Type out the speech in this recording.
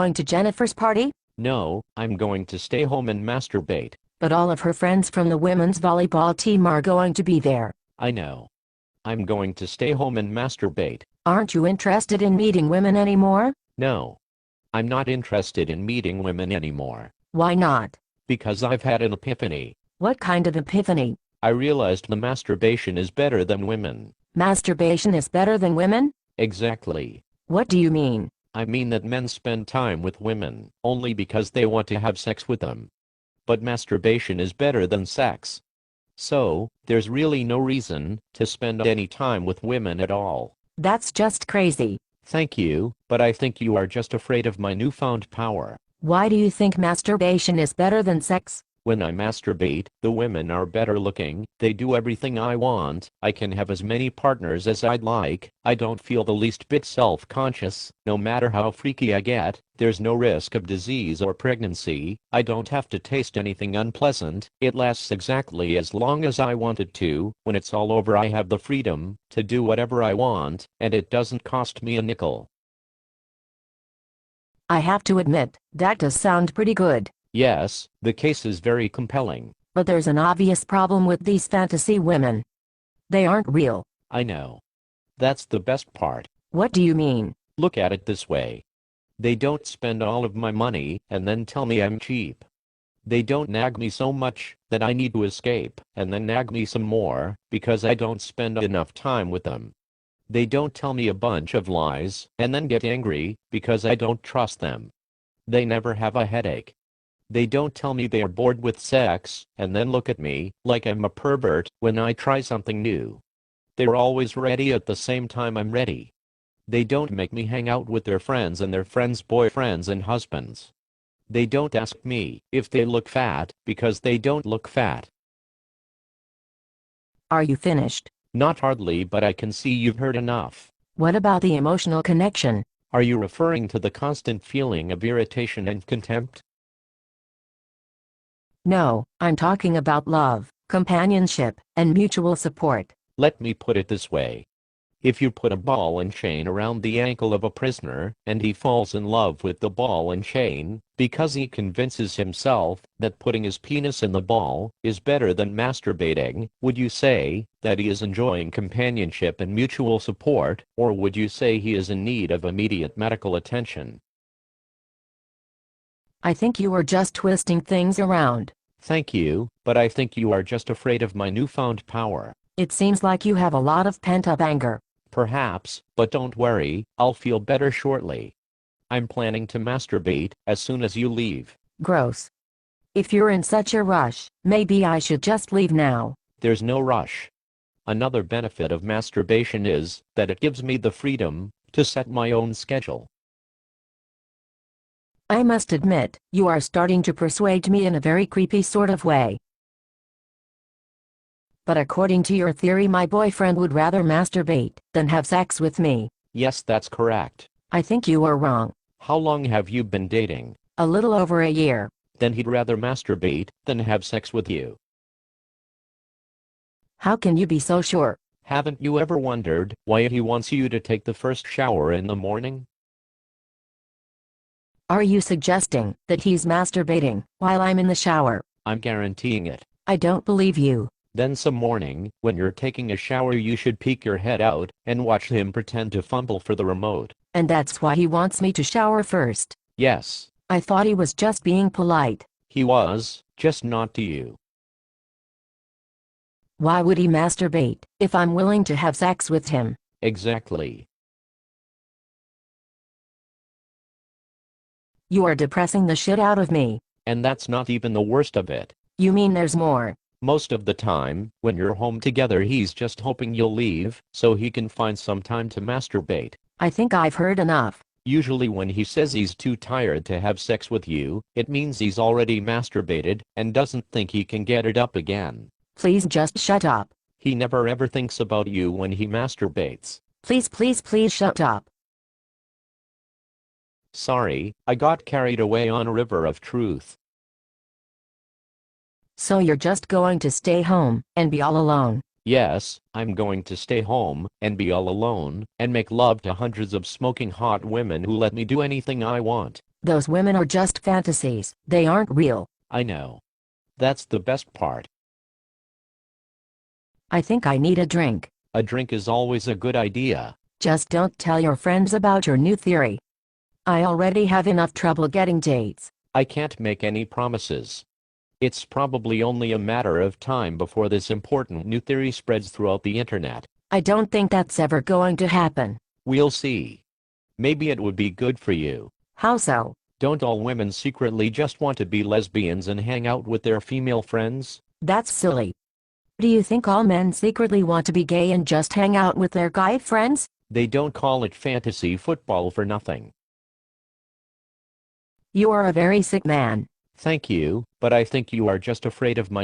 Going to Jennifer's party? No, I'm going to stay home and masturbate. But all of her friends from the women's volleyball team are going to be there. I know. I'm going to stay home and masturbate. Aren't you interested in meeting women anymore? No. I'm not interested in meeting women anymore. Why not? Because I've had an epiphany. What kind of epiphany? I realized the masturbation is better than women. Masturbation is better than women? Exactly. What do you mean? I mean that men spend time with women only because they want to have sex with them. But masturbation is better than sex. So, there's really no reason to spend any time with women at all. That's just crazy. Thank you, but I think you are just afraid of my newfound power. Why do you think masturbation is better than sex? When I masturbate, the women are better looking, they do everything I want, I can have as many partners as I'd like, I don't feel the least bit self-conscious, no matter how freaky I get, there's no risk of disease or pregnancy, I don't have to taste anything unpleasant, it lasts exactly as long as I want it to, when it's all over I have the freedom to do whatever I want, and it doesn't cost me a nickel. I have to admit, that does sound pretty good. Yes, the case is very compelling. But there's an obvious problem with these fantasy women. They aren't real. I know. That's the best part. What do you mean? Look at it this way. They don't spend all of my money and then tell me I'm cheap. They don't nag me so much that I need to escape and then nag me some more because I don't spend enough time with them. They don't tell me a bunch of lies and then get angry because I don't trust them. They never have a headache. They don't tell me they are bored with sex and then look at me like I'm a pervert when I try something new. They're always ready at the same time I'm ready. They don't make me hang out with their friends and their friends' boyfriends and husbands. They don't ask me if they look fat because they don't look fat. Are you finished? Not hardly, but I can see you've heard enough. What about the emotional connection? Are you referring to the constant feeling of irritation and contempt? No, I'm talking about love, companionship, and mutual support. Let me put it this way. If you put a ball and chain around the ankle of a prisoner, and he falls in love with the ball and chain, because he convinces himself that putting his penis in the ball is better than masturbating, would you say that he is enjoying companionship and mutual support, or would you say he is in need of immediate medical attention? I think you are just twisting things around. Thank you, but I think you are just afraid of my newfound power. It seems like you have a lot of pent-up anger. Perhaps, but don't worry, I'll feel better shortly. I'm planning to masturbate as soon as you leave. Gross. If you're in such a rush, maybe I should just leave now. There's no rush. Another benefit of masturbation is that it gives me the freedom to set my own schedule. I must admit, you are starting to persuade me in a very creepy sort of way. But according to your theory, my boyfriend would rather masturbate than have sex with me. Yes, that's correct. I think you are wrong. How long have you been dating? A little over a year. Then he'd rather masturbate than have sex with you. How can you be so sure? Haven't you ever wondered why he wants you to take the first shower in the morning? Are you suggesting that he's masturbating while I'm in the shower? I'm guaranteeing it. I don't believe you. Then some morning, when you're taking a shower, you should peek your head out and watch him pretend to fumble for the remote. And that's why he wants me to shower first. Yes. I thought he was just being polite. He was, just not to you. Why would he masturbate if I'm willing to have sex with him? Exactly. You are depressing the shit out of me. And that's not even the worst of it. You mean there's more? Most of the time, when you're home together, he's just hoping you'll leave so he can find some time to masturbate. I think I've heard enough. Usually when he says he's too tired to have sex with you, it means he's already masturbated and doesn't think he can get it up again. Please just shut up. He never ever thinks about you when he masturbates. Please, please, please shut up. Sorry, I got carried away on a river of truth. So you're just going to stay home and be all alone? Yes, I'm going to stay home and be all alone and make love to hundreds of smoking hot women who let me do anything I want. Those women are just fantasies, they aren't real. I know. That's the best part. I think I need a drink. A drink is always a good idea. Just don't tell your friends about your new theory. I already have enough trouble getting dates. I can't make any promises. It's probably only a matter of time before this important new theory spreads throughout the internet. I don't think that's ever going to happen. We'll see. Maybe it would be good for you. How so? Don't all women secretly just want to be lesbians and hang out with their female friends? That's silly. Do you think all men secretly want to be gay and just hang out with their guy friends? They don't call it fantasy football for nothing. You are a very sick man. Thank you, but I think you are just afraid of my